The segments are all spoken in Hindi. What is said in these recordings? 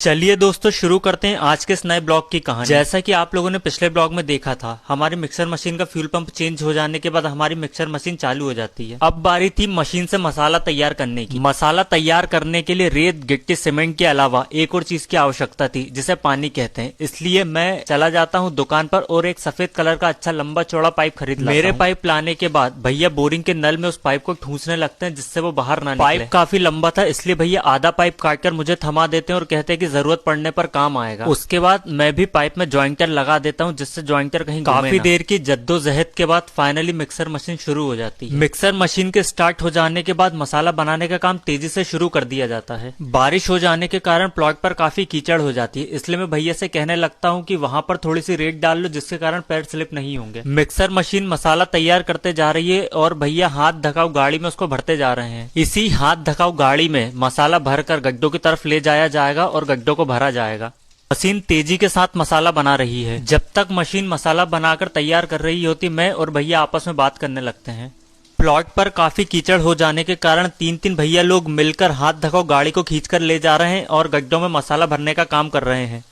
चलिए दोस्तों शुरू करते हैं आज के इस नए ब्लॉग की कहानी। जैसा कि आप लोगों ने पिछले ब्लॉग में देखा था, हमारी मिक्सर मशीन का फ्यूल पंप चेंज हो जाने के बाद हमारी मिक्सर मशीन चालू हो जाती है। अब बारी थी मशीन से मसाला तैयार करने की। मसाला तैयार करने के लिए रेत, गिट्टी, सीमेंट के अलावा एक और चीज की आवश्यकता थी जिसे पानी कहते हैं। इसलिए मैं चला जाता हूँ दुकान पर और एक सफेद कलर का अच्छा लंबा चौड़ा पाइप खरीद लाता हूं। मेरे पाइप लाने के बाद भैया बोरिंग के नल में उस पाइप को ठूंसने लगते हैं जिससे वो बाहर ना निकले। पाइप काफी लंबा था इसलिए भैया आधा पाइप काटकर मुझे थमा देते हैं और कहते हैं कि जरूरत पड़ने पर काम आएगा। उसके बाद मैं भी पाइप में जॉइंटर लगा देता हूँ जिससे जॉइंटर कहीं काफी देर की जद्दोजहद के बाद फाइनली मिक्सर मशीन शुरू हो जाती है। मिक्सर मशीन के स्टार्ट हो जाने के बाद मसाला बनाने का काम तेजी से शुरू कर दिया जाता है। बारिश हो जाने के कारण प्लॉट पर काफी कीचड़ हो जाती है, इसलिए मैं भैया से कहने लगता हूँ कि वहां पर थोड़ी सी रेत डाल लो जिसके कारण पैर स्लिप नहीं होंगे। मिक्सर मशीन मसाला तैयार करते जा रही है और भैया हाथ धकाऊ गाड़ी में उसको भरते जा रहे हैं। इसी हाथ धकाऊ गाड़ी में मसाला भरकर गड्ढों की तरफ ले जाया जाएगा और गड्ढों को भरा जाएगा। मशीन तेजी के साथ मसाला बना रही है। जब तक मशीन मसाला बनाकर तैयार कर रही होती, मैं और भैया आपस में बात करने लगते हैं। प्लॉट पर काफी कीचड़ हो जाने के कारण तीन भैया लोग मिलकर हाथ धकाऊ गाड़ी को खींचकर ले जा रहे हैं और गड्ढों में मसाला भरने का काम कर रहे हैं।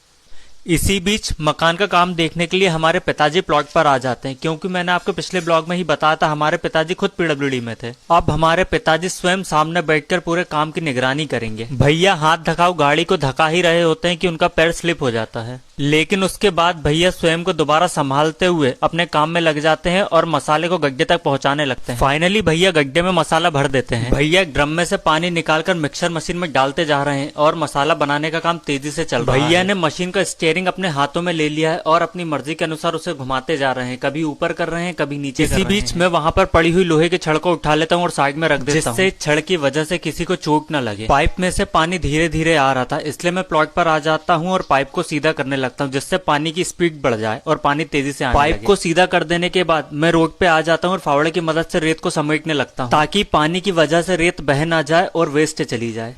इसी बीच मकान का काम देखने के लिए हमारे पिताजी प्लॉट पर आ जाते हैं, क्योंकि मैंने आपको पिछले ब्लॉग में ही बताया था हमारे पिताजी खुद पीडब्ल्यूडी में थे। अब हमारे पिताजी स्वयं सामने बैठकर पूरे काम की निगरानी करेंगे। भैया हाथ धकाऊ गाड़ी को धका ही रहे होते हैं कि उनका पैर स्लिप हो जाता है, लेकिन उसके बाद भैया स्वयं को दोबारा संभालते हुए अपने काम में लग जाते हैं और मसाले को गड्ढे तक पहुंचाने लगते हैं। फाइनली भैया गड्ढे में मसाला भर देते हैं। भैया ड्रम में से पानी निकालकर मिक्सर मशीन में डालते जा रहे हैं और मसाला बनाने का काम तेजी से चल रहा है। भैया ने मशीन का स्टीयरिंग अपने हाथों में ले लिया है और अपनी मर्जी के अनुसार उसे घुमाते जा रहे हैं, कभी ऊपर कर रहे हैं कभी नीचे। इसी बीच मैं वहां पर पड़ी हुई लोहे के छड़ को उठा लेता हूँ और साइड में रख देता हूँ, जिससे छड़ की वजह से किसी को चोट न लगे। पाइप में से पानी धीरे धीरे आ रहा था, इसलिए मैं प्लॉट पर आ जाता हूँ और पाइप को सीधा करने लगता हूँ जिससे पानी की स्पीड बढ़ जाए और पानी तेजी से आने लगे। पाइप को सीधा कर देने के बाद मैं रोड पे आ जाता हूँ और फावड़े की मदद से रेत को समेटने लगता हूँ ताकि पानी की वजह से रेत बह ना जाए और वेस्ट चली जाए।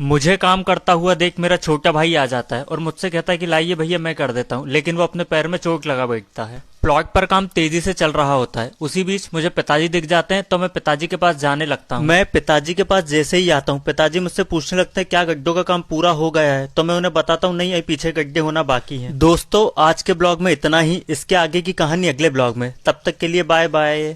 मुझे काम करता हुआ देख मेरा छोटा भाई आ जाता है और मुझसे कहता है कि लाइए भैया मैं कर देता हूँ, लेकिन वो अपने पैर में चोट लगा बैठता है। प्लॉट पर काम तेजी से चल रहा होता है। उसी बीच मुझे पिताजी दिख जाते हैं तो मैं पिताजी के पास जाने लगता हूँ। मैं पिताजी के पास जैसे ही आता हूँ, पिताजी मुझसे पूछने लगते हैं क्या गड्ढों का काम पूरा हो गया है, तो मैं उन्हें बताता हूँ नहीं, अभी पीछे गड्ढे होना बाकी है। दोस्तों आज के ब्लॉग में इतना ही, इसके आगे की कहानी अगले ब्लॉग में। तब तक के लिए बाय बाय।